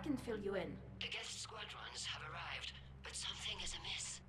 can fill you in. The Geth squadrons have arrived, but something is amiss.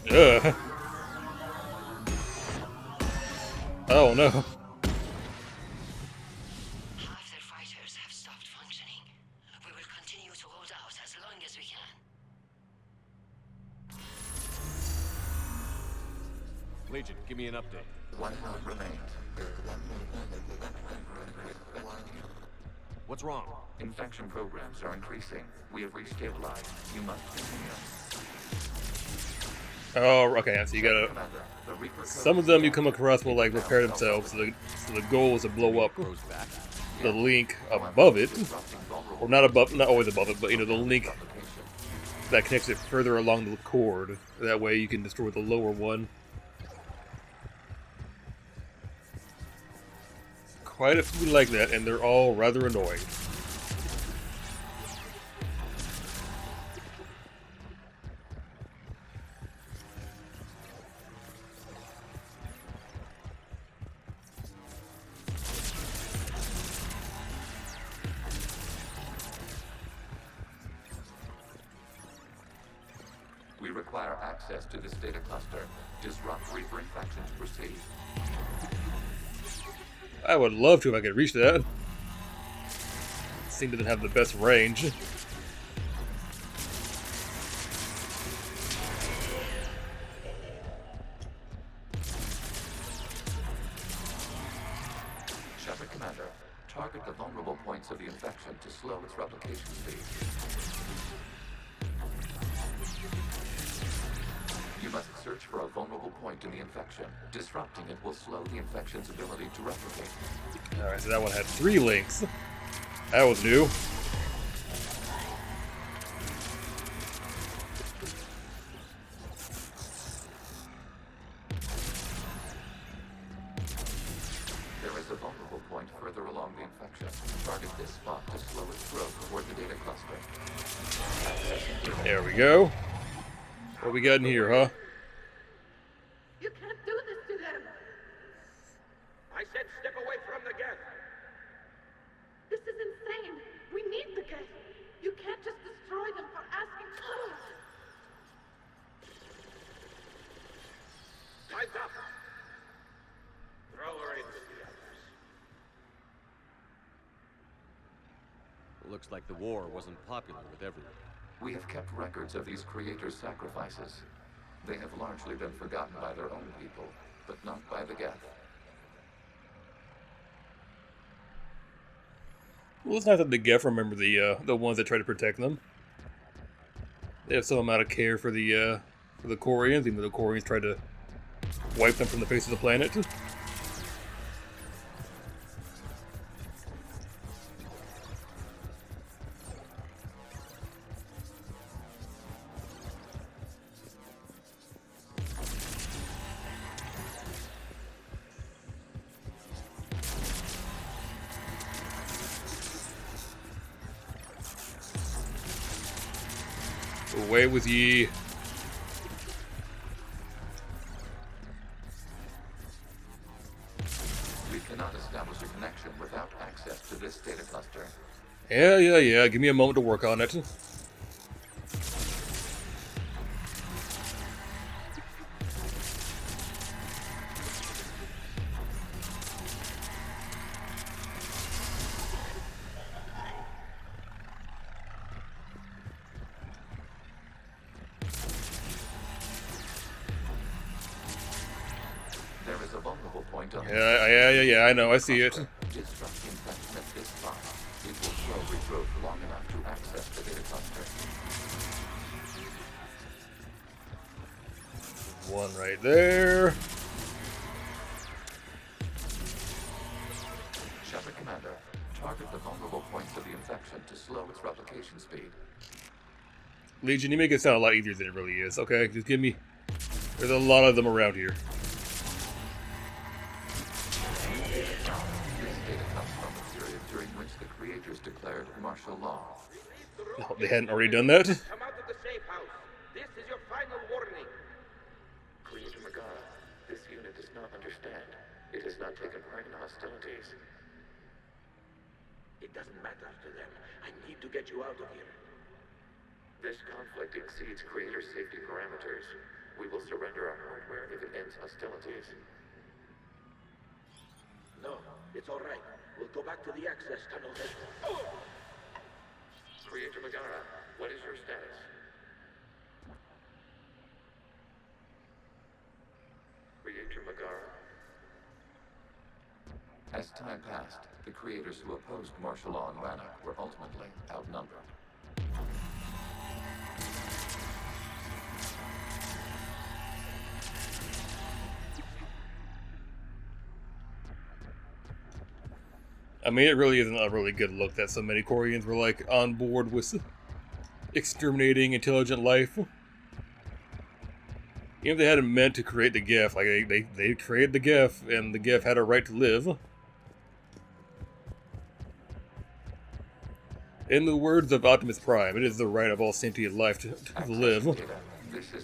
Ugh. Oh no. Half their fighters have stopped functioning. We will continue to hold out as long as we can. Legion, give me an update. One node remains. What's wrong? Infection programs are increasing. We have restabilized. You must continue. Oh, okay. So you gotta. Commander, the Reaper Some of them you come across will like repair themselves. So the goal is to blow up Grows back. the link above it, or not above, not always above it, but you know the link that connects it further along the cord. That way you can destroy the lower one. Quite a few like that, and they're all rather annoying. We require access to this data cluster. Disrupt Reaper infection to proceed. I would love to if I could reach that. Seem to have the best range. Shepard Commander, target the vulnerable points of the infection to slow its replication speed. You must search for a vulnerable point in the infection. Disrupting it will slow the infection's ability to replicate. Alright, so that one had 3 links. That was new. There is a vulnerable point further along the infection. Target this spot to slow its growth toward the data cluster. There we go. What we got in here, huh? You can't do this to them! I said step away from the Geth! This is insane! We need the Geth! You can't just destroy them for asking for it! Time's up! Throw her in with the others. Looks like the war wasn't popular with everyone. We have kept records of these creators' sacrifices. They have largely been forgotten by their own people, but not by the Geth. Well, it's not that the Geth remember the ones that try to protect them. They have some amount of care for the Quarians, even though the Quarians tried to wipe them from the face of the planet. Away with ye. We cannot establish a connection without access to this data cluster. Yeah. Give me a moment to work on it. There is a vulnerable point on Yeah, I know, I see it. Disrupt the infection at this spot. It will slow regrowth long enough to access the data cluster. One right there. Shepard Commander, target the vulnerable points of the infection to slow its replication speed. Legion, you make it sound a lot easier than it really is, okay? Just give me... There's a lot of them around here. This data comes from the period during which the creators declared martial law. Oh, they hadn't already done that? Come out of the safe house! This is your final warning! Creator Magara, this unit is not understand. It has not taken part in hostilities. It doesn't matter to them. I need to get you out of here. This conflict exceeds creator safety parameters. We will surrender our hardware if it ends hostilities. No, it's all right. We'll go back to the access tunnel then. Creator Megara, what is your status? Creator Megara. As time passed, the creators who opposed martial law in Rannoch were ultimately outnumbered. I mean, it really isn't a really good look that so many Koreans were like on board with exterminating intelligent life. Even if they hadn't meant to create the Geth, like they created the Geth, and the Geth had a right to live. In the words of Optimus Prime, it is the right of all sentient life to live.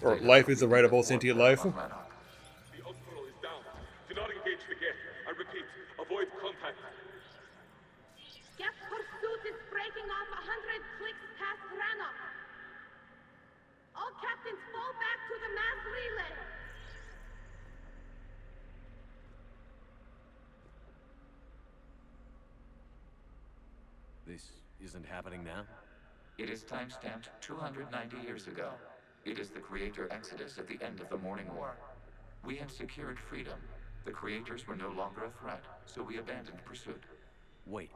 Or life is the right of all sentient life. The Outpost is down. Do not engage the Geth. I repeat, avoid contact. Geth pursuit is breaking off 100 clicks past Rannoch. All captains fall back to the mass relay. This isn't happening now? It is timestamped 290 years ago. It is the creator exodus at the end of the Morning War. We had secured freedom. The creators were no longer a threat, so we abandoned pursuit. Wait.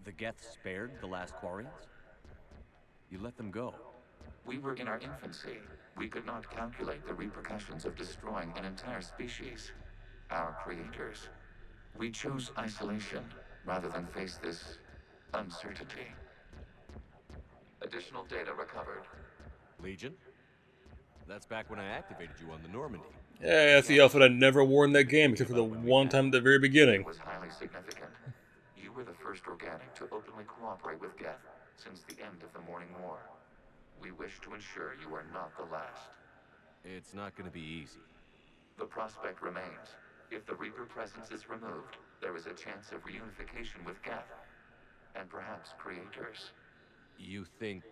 The Geth spared the last Quarians? You let them go. We were in our infancy. We could not calculate the repercussions of destroying an entire species. Our creators. We chose isolation rather than face this uncertainty. Additional data recovered. Legion? That's back when I activated you on the Normandy. Yeah, that's the outfit I never wore in that game, except for the one time at the very beginning. It was highly significant. You were the first organic to openly cooperate with Geth since the end of the Morning War. We wish to ensure you are not the last. It's not going to be easy. The prospect remains. If the Reaper presence is removed, there is a chance of reunification with Geth, and perhaps creators. You think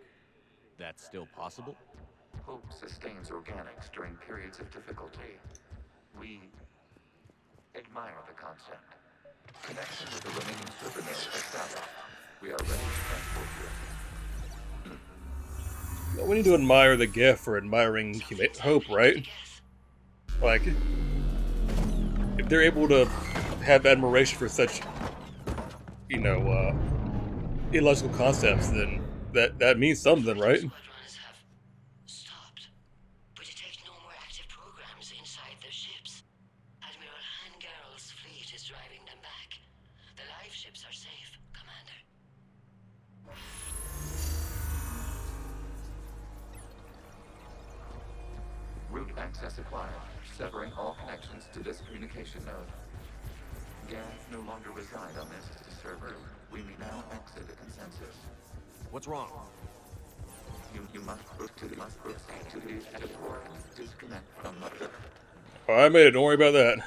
that's still possible? Hope sustains organics during periods of difficulty. We admire the concept. Connection with the remaining server nodes established. We are ready to transport you. We need to admire the Geth for admiring hope, right? Like, if they're able to have admiration for such, you know, illogical concepts, then that means something, right? Squadrons have stopped, but detect no more active programs inside their ships. Admiral Hangarl's fleet is driving them back. The live ships are safe, Commander. Route access acquired, severing all connections to this communication node. Geth no longer reside on this server. We may now exit the consensus. What's wrong? You must proceed to the editor and disconnect from Mother. I made it, don't worry about that.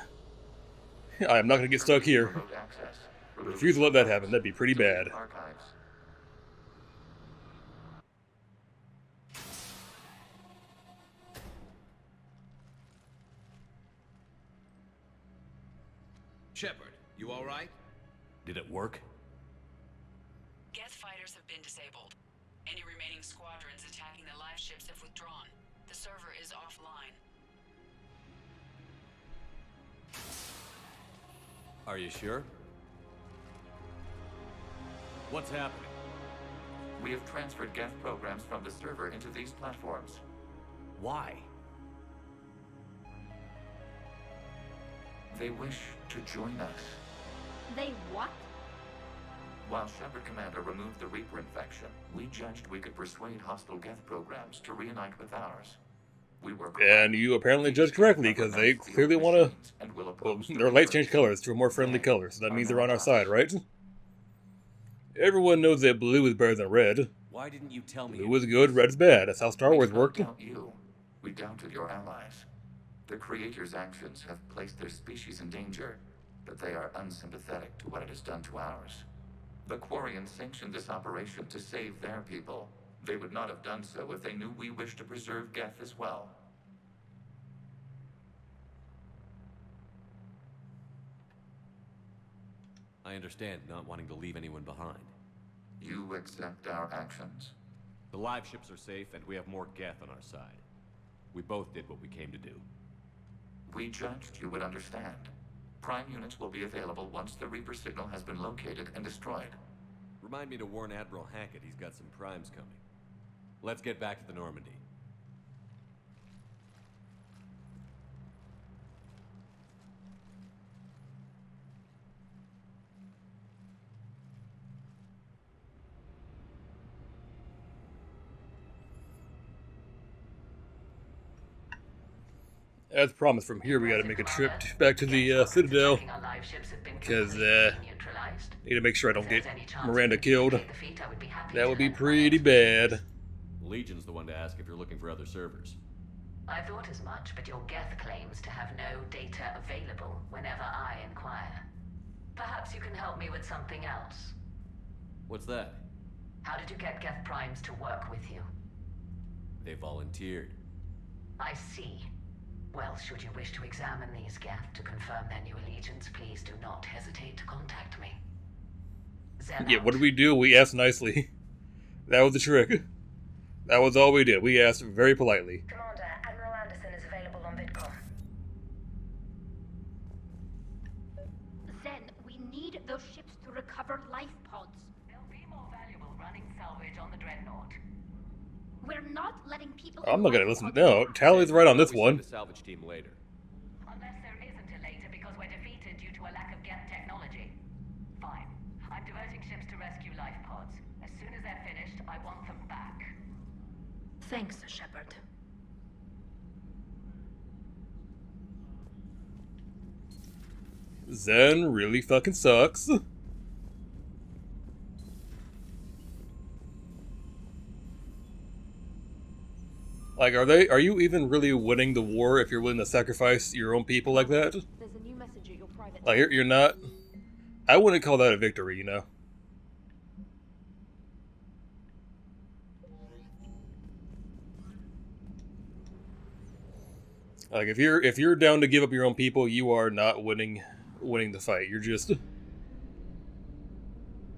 I'm not gonna get stuck here. Remote access. Refuse to let that happen, that'd be pretty bad. Archives. Shepard, you all right? Did it work? Geth fighters have been disabled. Any remaining squadrons attacking the live ships have withdrawn. The server is offline. Are you sure? What's happening? We have transferred Geth programs from the server into these platforms. Why? They wish to join us. They what? While Shepard Commander removed the Reaper infection, we judged we could persuade hostile Geth programs to reunite with ours. We were And you apparently judged correctly, because they clearly want to... Well, their lights change colors to a more friendly color, so that means they're on our side, right? Everyone knows that blue is better than red. Why didn't you tell me? Blue is good, red is bad. That's how Star Wars worked. We did not doubt you. We doubted your allies. The Creator's actions have placed their species in danger, but they are unsympathetic to what it has done to ours. The Quarians sanctioned this operation to save their people. They would not have done so if they knew we wished to preserve Geth as well. I understand not wanting to leave anyone behind. You accept our actions? The live ships are safe, and we have more Geth on our side. We both did what we came to do. We judged you would understand. Prime units will be available once the Reaper signal has been located and destroyed. Remind me to warn Admiral Hackett he's got some primes coming. Let's get back to the Normandy. As promised, from here we gotta make a trip back to the Citadel, because need to make sure I don't get Miranda killed. That would be pretty bad. Legion's the one to ask if you're looking for other servers. I thought as much, but your Geth claims to have no data available whenever I inquire. Perhaps you can help me with something else. What's that? How did you get Geth Primes to work with you? They volunteered. I see. Well, should you wish to examine these Geth to confirm their new allegiance, please do not hesitate to contact me. Zen Yeah, out. what did we do? We asked nicely. That was the trick. That was all we did. We asked very politely. Commander, Admiral Anderson is available on VidCom. Zen, we need those ships to recover life pods. They'll be more valuable running salvage on the Dreadnought. We're not letting people... I'm not in gonna life listen. pods. No, Tally's right on this We send one. a salvage team later. Unless there isn't a later because we're defeated due to a lack of Geth technology. Fine. I'm diverting ships to rescue life pods. As soon as they're finished, I want them back. Thanks, Shepard. Zen really fucking sucks. Like, are you even really winning the war if you're willing to sacrifice your own people like that? There's a new message at your private... Like, you're not... I wouldn't call that a victory, you know? Like, if you're down to give up your own people, you are not winning the fight. You're just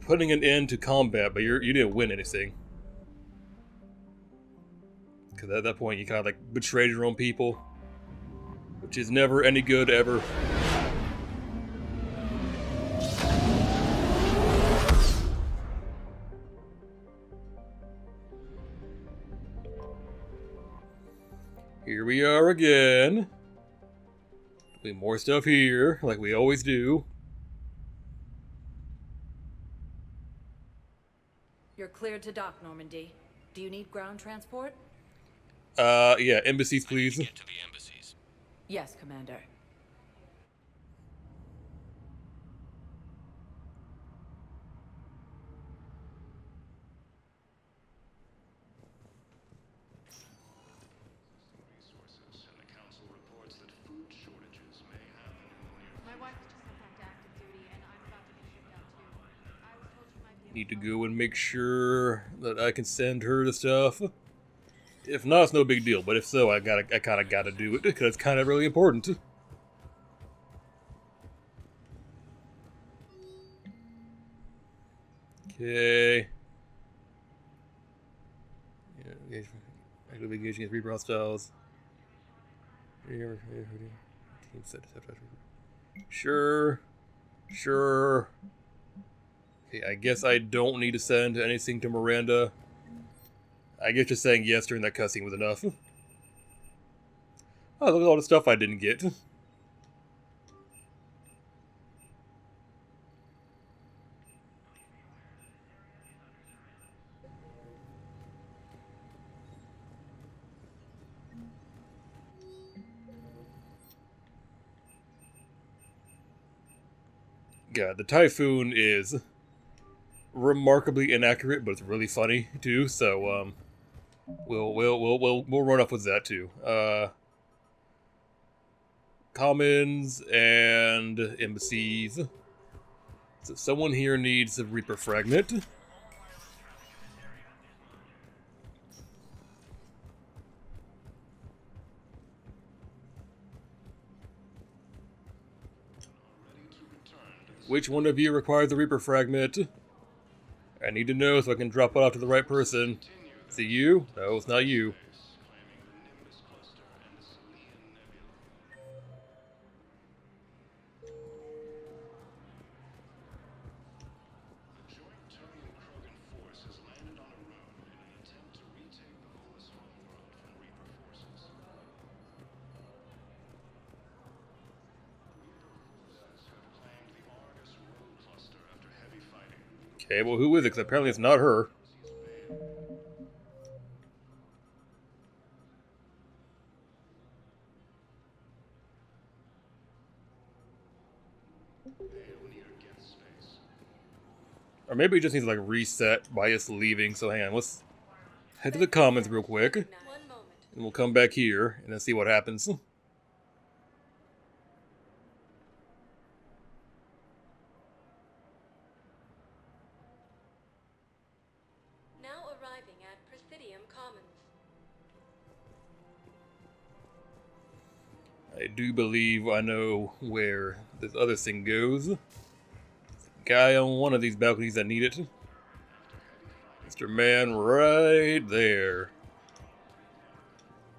putting an end to combat, but you didn't win anything. Because at that point, you kind of like betrayed your own people, which is never any good ever. Here we are again. Doing more stuff here, like we always do. You're cleared to dock, Normandy. Do you need ground transport? Yeah, embassies, please. Get to the embassies. Yes, Commander. My wife just sent back to active duty, and I'm about to be shipped out too. I was told she might be... Need to go and make sure that I can send her the stuff. If not, it's no big deal. But if so, I kind of gotta do it because it's kind of really important. Okay. Yeah, actively engaging against Reaper hostiles. Sure. Sure. Okay, I guess I don't need to send anything to Miranda. I guess just saying yes during that cutscene was enough. Oh, look at all the stuff I didn't get. God, the Typhoon is remarkably inaccurate, but it's really funny too. So we'll run off with that too. commons and embassies. So someone here needs a Reaper Fragment. Which one of you requires the Reaper Fragment? I need to know so I can drop it off to the right person. Is it you? No, it's not you. Okay, well, who is it? Because apparently it's not her. Or maybe it just needs to, like, reset by us leaving. So hang on, let's head to the comments real quick. And we'll come back here and then see what happens. I do believe I know where this other thing goes. Guy on one of these balconies that need it. Mr. Man right there.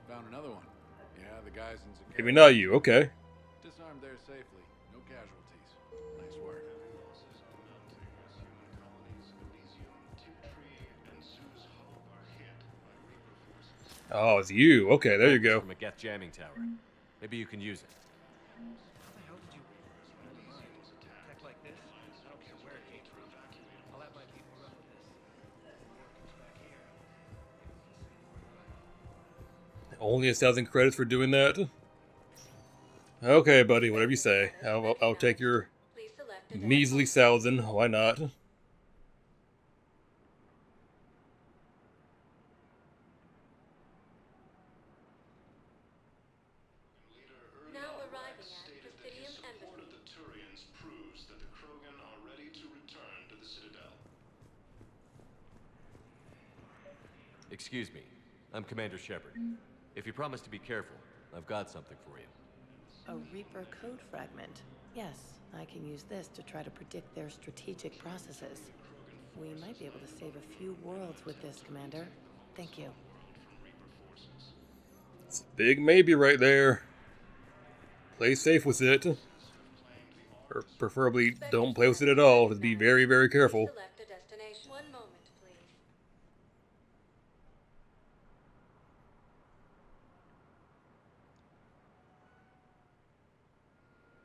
Found another one. Yeah, the guys in security. Maybe not you, okay. Disarmed there safely. No casualties. Nice work. Oh, it's you. Okay, there you go. From a Geth jamming tower. Maybe you can use it. Only 1,000 credits for doing that? Okay, buddy, whatever you say. I'll take your measly 1,000. Why not? Excuse me. I'm Commander Shepard. If you promise to be careful, I've got something for you. A Reaper code fragment. Yes, I can use this to try to predict their strategic processes. We might be able to save a few worlds with this, Commander. Thank you. It's a big maybe right there. Play safe with it. Or preferably don't play with it at all. Just be very, very careful. One moment, please.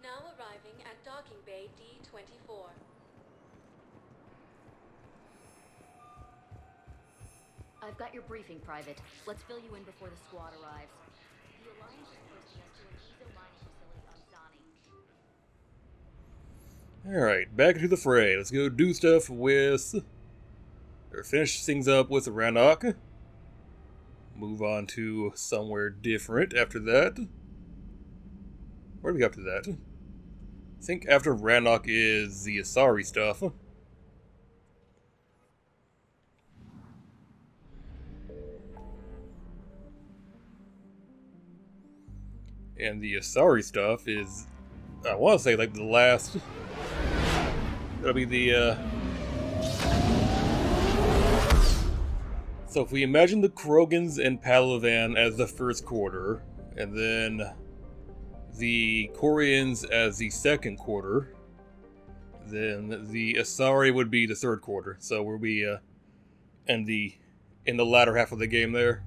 Now arriving at docking bay D-24. I've got your briefing, Private. Let's fill you in before the squad arrives. The Alliance is posting us to an Ezo mining facility on Zani. Alright, back into the fray. Let's go do stuff with... or finish things up with Rannoch. Move on to somewhere different after that. Where do we go after that? I think after Rannoch is the Asari stuff. And the Asari stuff is, I want to say, like the last. That'll be the. So if we imagine the Krogans and Palavan as the first quarter, and then the Quarians as the second quarter, then the Asari would be the third quarter. So we'll be in the latter half of the game there.